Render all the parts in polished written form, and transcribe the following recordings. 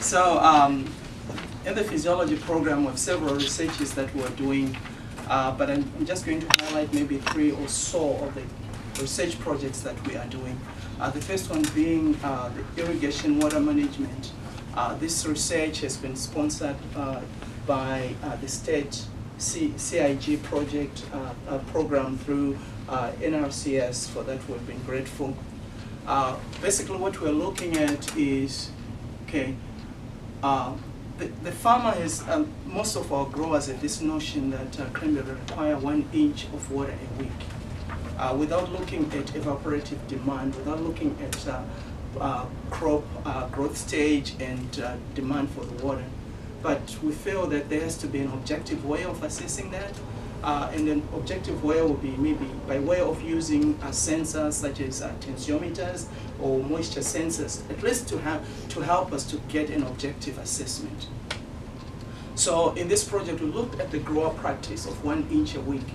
So in the physiology program, we have several researches that we're doing, but I'm just going to highlight maybe 3 or so of the research projects that we are doing. The first one being the irrigation water management. This research has been sponsored by the state CIG project program through NRCS. For that, we've been grateful. Basically, what we're looking at is, okay, the farmer has, most of our growers have this notion that cranberry require 1 inch of water a week. Without looking at evaporative demand, without looking at crop growth stage and demand for the water. But we feel that there has to be an objective way of assessing that. And an objective way will be maybe by way of using sensors such as tensiometers or moisture sensors, at least to help us to get an objective assessment. So in this project, we looked at the grower practice of 1 inch a week.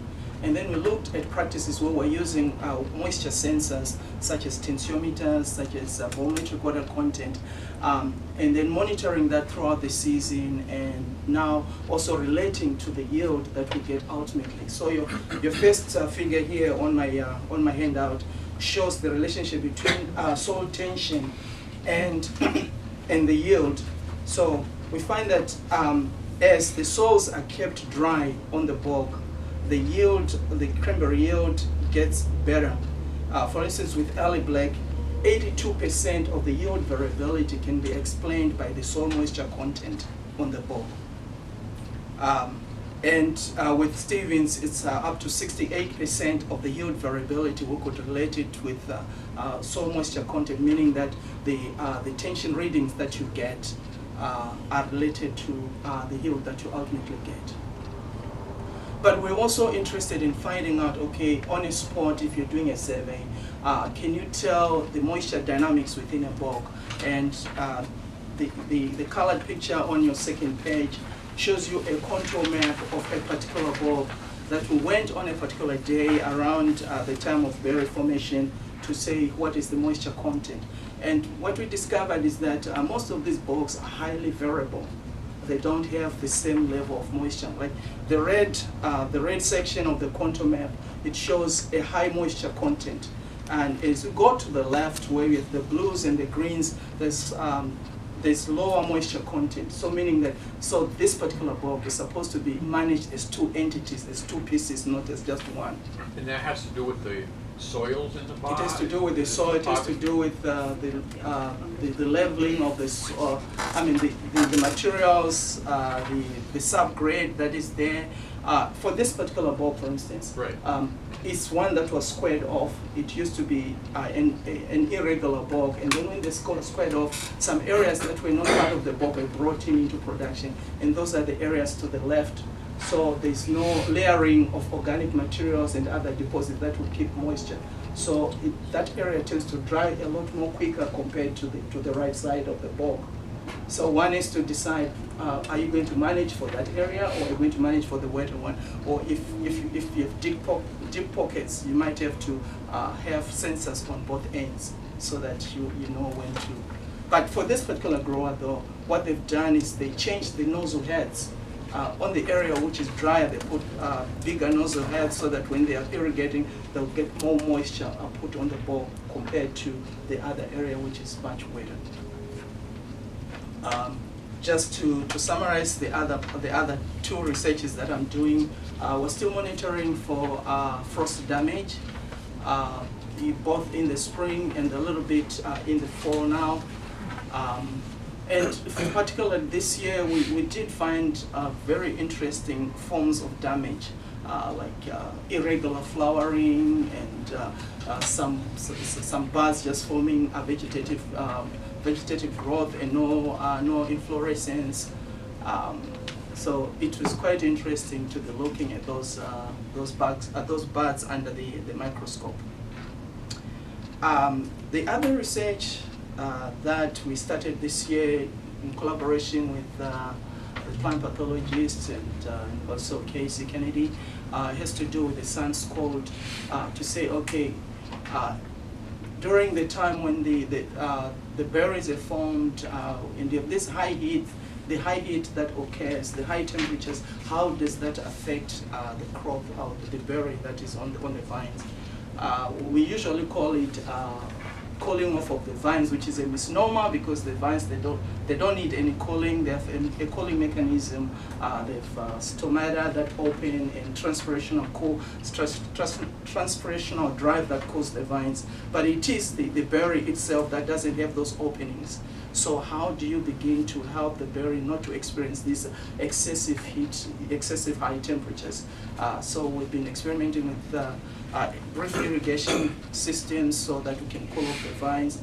And then we looked at practices where we're using moisture sensors, such as tensiometers, such as volumetric water content, and then monitoring that throughout the season, and now also relating to the yield that we get ultimately. So your first figure here on my handout shows the relationship between soil tension and and the yield. So we find that as the soils are kept dry on the bog, the yield, the cranberry yield gets better. For instance, with early black, 82% of the yield variability can be explained by the soil moisture content on the bog. And with Stevens, it's up to 68% of the yield variability. We could relate it with soil moisture content, meaning that the tension readings that you get are related to the yield that you ultimately get. But we're also interested in finding out, okay, on a spot, if you're doing a survey, can you tell the moisture dynamics within a bog? And the colored picture on your second page shows you a contour map of a particular bog that we went on a particular day around the time of berry formation to say what is the moisture content. And what we discovered is that most of these bogs are highly variable. They don't have the same level of moisture. Like the red section of the contour map, it shows a high moisture content. And as you go to the left, where you have the blues and the greens, there's lower moisture content. So meaning that, so this particular bog is supposed to be managed as 2 entities, as 2 pieces, not as just one. And that has to do with the soils in the bog? It has to do with the soil, it has to do with the leveling of the soil, the materials, the subgrade that is there. For this particular bog, for instance, right. It's one that was squared off. It used to be an irregular bog, and then when they squared off, some areas that were not part of the bog were brought into production, and those are the areas to the left. So there's no layering of organic materials and other deposits that will keep moisture. So that area tends to dry a lot more quicker compared to the right side of the bog. So one is to decide, are you going to manage for that area, or are you going to manage for the wetter one? Or if you have deep pockets, you might have to have sensors on both ends so that you know when to. But for this particular grower though, what they've done is they changed the nozzle heads. On the area which is drier, they put bigger nozzle heads so that when they are irrigating, they'll get more moisture put on the bog compared to the other area which is much wetter. Just to summarize the other 2 researches that I'm doing, we're still monitoring for frost damage, both in the spring and a little bit in the fall now. And particularly this year, we did find very interesting forms of damage, like irregular flowering and some buds just forming a vegetative growth and no inflorescence. So it was quite interesting to be looking at those buds under the microscope. The other research that we started this year in collaboration with the plant pathologists and also Casey Kennedy has to do with the sun's cold, to say, okay, during the time when the the berries are formed in this high heat. The high heat that occurs, the high temperatures, how does that affect the crop, the berry that is on the vines? We usually call it cooling off of the vines, which is a misnomer because the vines, they don't need any cooling. They have a cooling mechanism. They have stomata that open and transpirational drive that cools the vines. But it is the berry itself that doesn't have those openings. So how do you begin to help the berry not to experience this excessive heat, excessive high temperatures? So we've been experimenting with drip irrigation systems so that we can cool off the vines.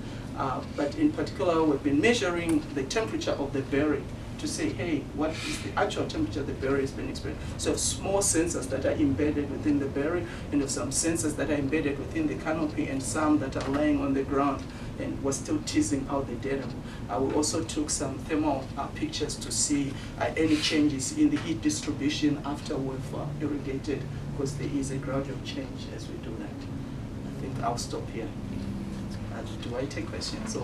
But in particular, we've been measuring the temperature of the berry to say, hey, what is the actual temperature the berry has been experiencing? So small sensors that are embedded within the berry, and of some sensors that are embedded within the canopy, and some that are laying on the ground, and we're still teasing out the data. We also took some thermal pictures to see any changes in the heat distribution after we've irrigated, because there is a gradual change as we do that. I think I'll stop here. Do I take questions?